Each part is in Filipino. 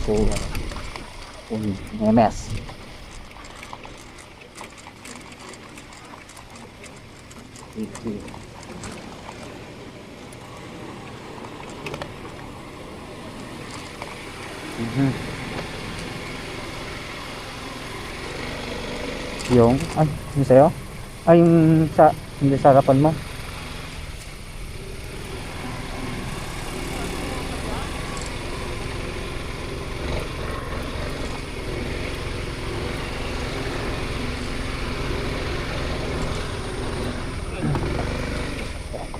po MS. Yung yung sa'yo? Yung sa hindi sa harapan mo.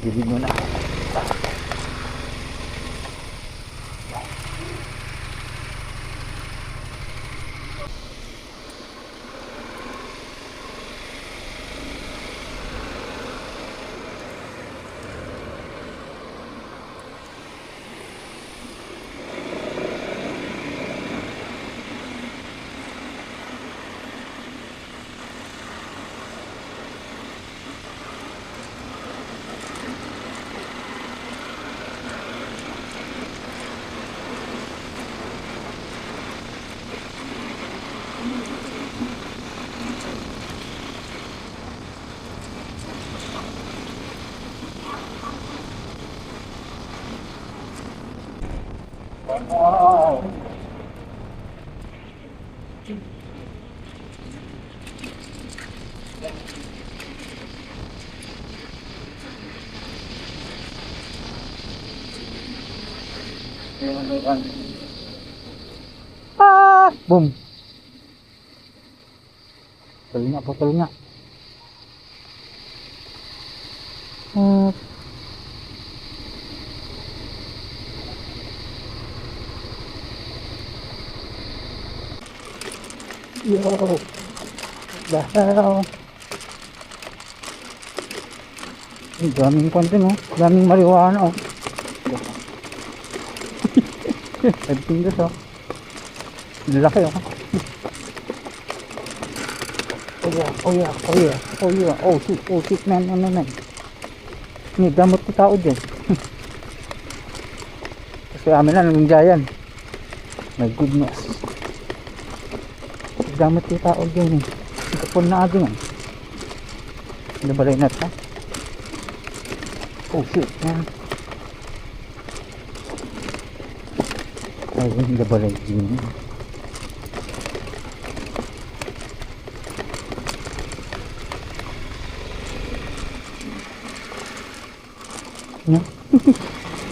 Bibig mo na. Wow. Boom. Putol nga. Yo, the hell. Daming konti no, daming marijuana oh. Everything this oh. Laki oh. Oh shit man. May gamot ko tao dyan. Kasi amin na nandiyan. My goodness. Gamit yung tao dyan eh. Kapon na agad yan. Hindi ba rin natin? Oh shit man. Ay hindi ba rin yun.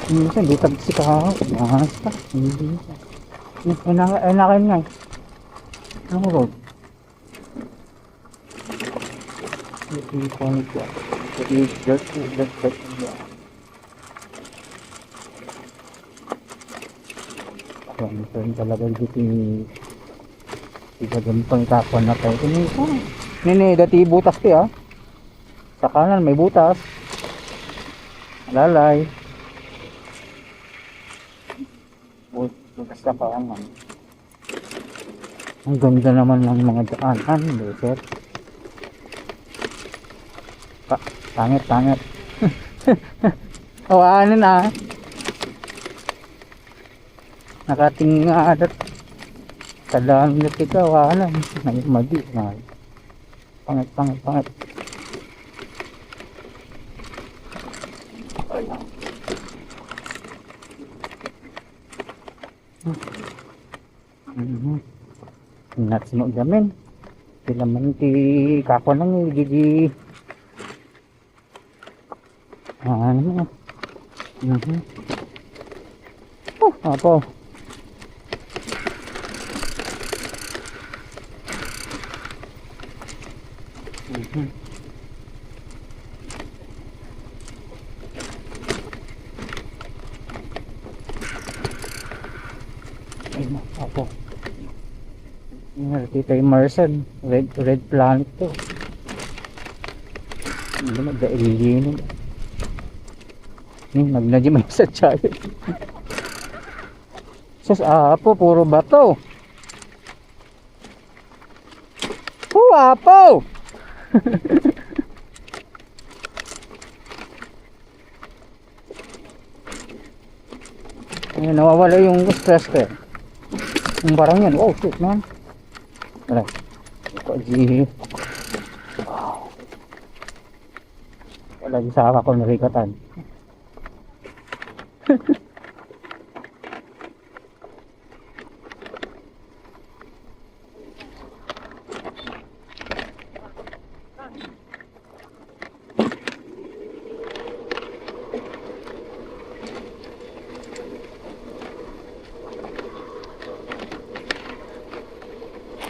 Minsan di tagsi ka. Mahas pa. Hindi. Enakin nga eh. Ano road? Hindi ko nito. Jadi just Kung talaga dito ni iba doon pang tapon na tayo. Nini, dati butas ti ah. Sa kanan may butas. Lalay. Butas ka pa ang Ang ganda naman ng mga daanan, sir. Pangit. Awanin na. Nakating nga adat. Kadaan na kita, awanan. Madi na. Pangit. Natsino gamin. Sila man ti kako nang gigi. Ano? Apo. Apo. Kita yung Marsan, red planet to. Hindi magdailin. Nagnaji may sa chayo. Sus, apo, puro bato. Apo! Nawawala yung stress ko. Yung barang yan. Oh shit man. Wala. Kaji. Wala di sa ako narikatan.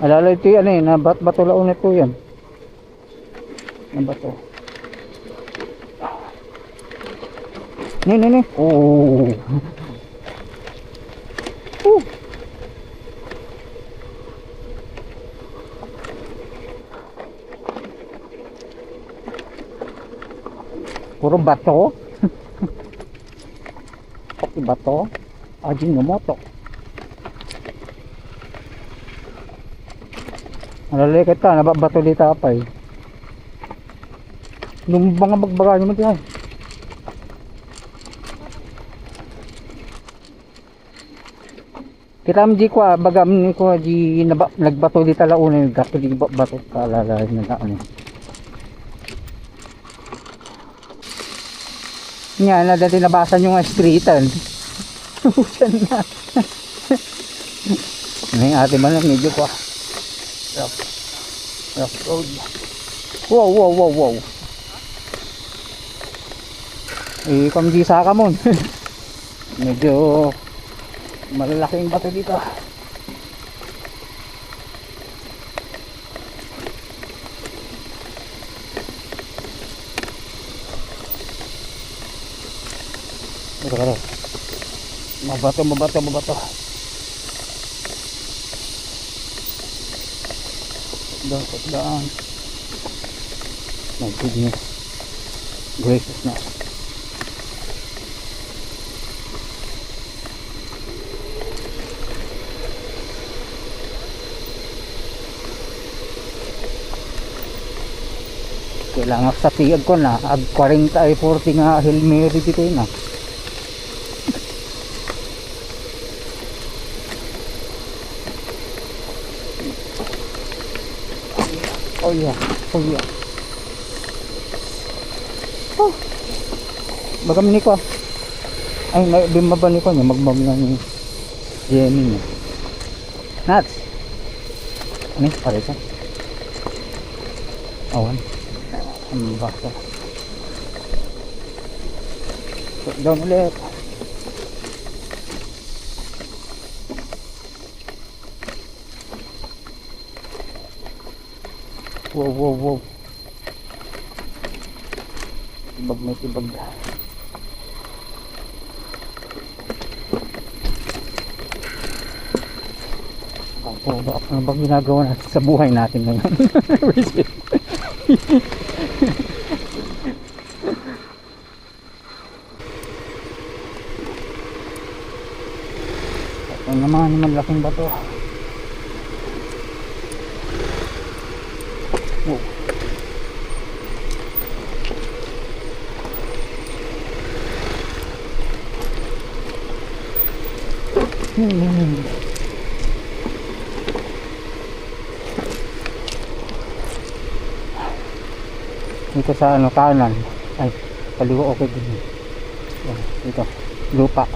Alala ito yan na bato laon ito yan. Na bato. Ni. Oh. Puro bato. Pati bato. Ajin no moto. Nalalay kita, nababato dito apay. Nung mga bagbaga nyo mo diyan. Kita mo di ko bagam ni ko di nagbato dito launa yung gato di bato ka lalay na laon. Nya na dati nabasan yung streetan. Usan na. May ate man medyo ko. Rough road. Wow. Eh, kamji sa kamon. Medyo malalaking bato dito. Ito. Mabato. Down. My goodness graciousness. Kailangan sa tiyag ko na ag 40 ay 40 nga Hail Mary dito na. Oh yeah. Oh. Bagam ni ko. Ay, bimaba ni ko niya magmam na ni Jenny niya. Nats. Ano pare ka? Awan. Ang baka. Down ulit. Wow. Tibag. Ano bang ginagawa natin sa buhay natin ngayon? Ito naman laking bato. Wow. Dito sa kanan ay kaliwa okay din. Dito lupa.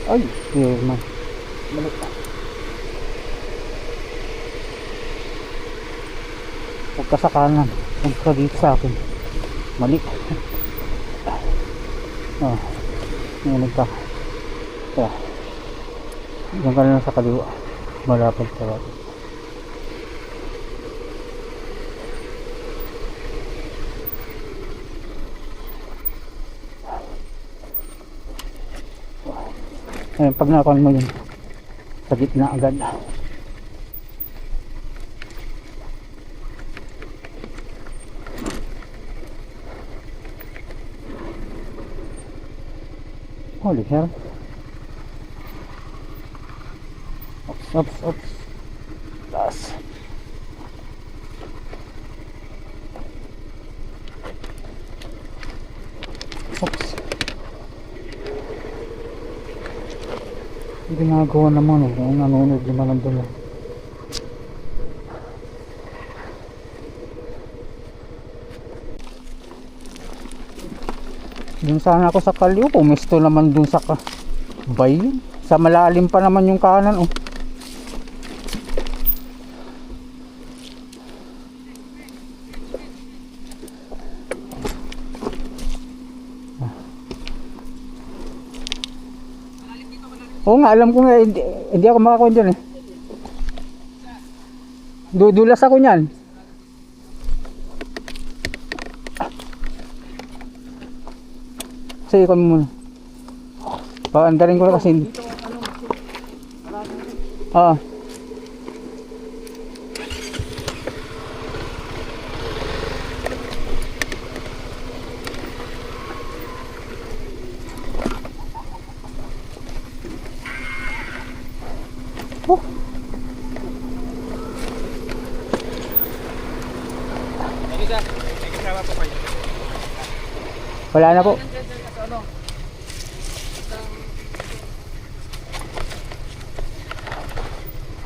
Ay, here man. Balik pa. Huwag ka sa kanan. Huwag ka dito sa akin. Mali. Oh, ngayon ka. Kaya, diyan ka lang sa kaliwa. Malapad sa atin. Ayun, pag nakuha mo yun sa gitna agad. Holy hell. Ops, ops, ops. Taas. Ops. Ginagawa naman eh. Ang nanonood naman ang doon. Dun sana ako sa Kalyo. Pumesto naman dun sa bay. Sa malalim pa naman yung kanan. Oh. Oo nga, alam ko nga, hindi ako makakuha dyan eh. Dudulas ako nyan. Sige, ikon mo muna. Paandarin ko na kasi hindi. Oo. Oh. Wala na po.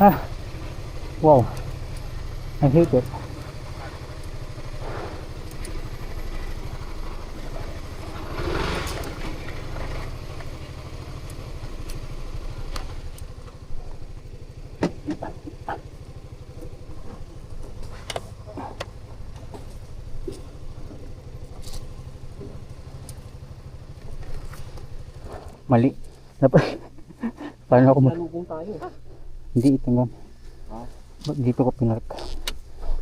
Ah. Wow. I hate it. Mali. Paano ako Nalubong tayo. Hindi ito nga. Dito ko pinark.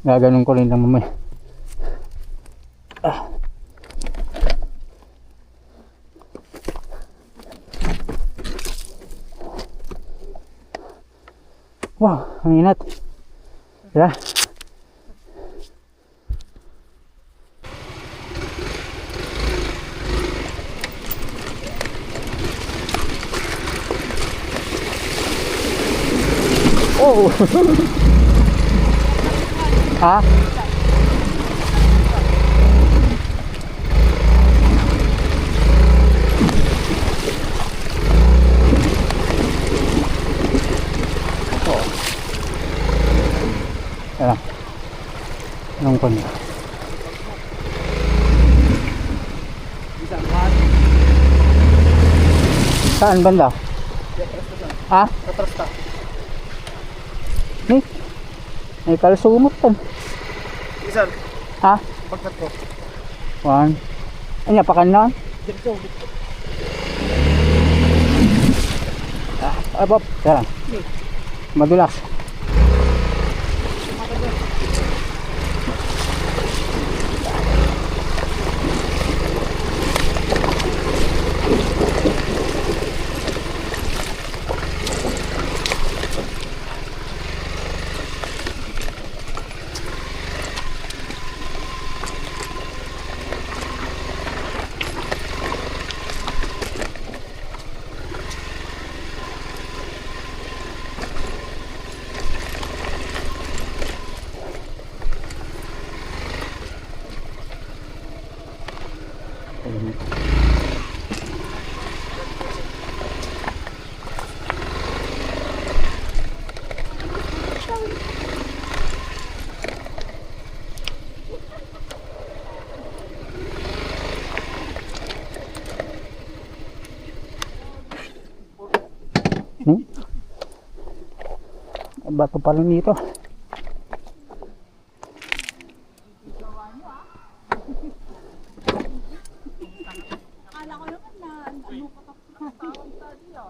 Gaganon ko rin lang mamaya. Ah. Wow, ang inat. Diba? Oh. Ha? Ayan. Anong ko niya? Saan banda? Ha? Katrasta. Ni? May kalasumot tan. Isan. Ha? Pagkat ko. One. Anya pakan na? Dito. Abop. Tara. Madulas. Bato pa rin dito. Akala ko naman na ano ka pa tawag sa diyo.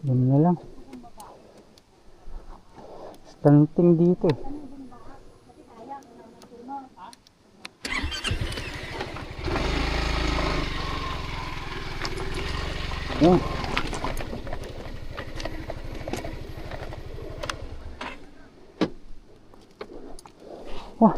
Doon na lang. Stunting dito eh. Yan. Wah.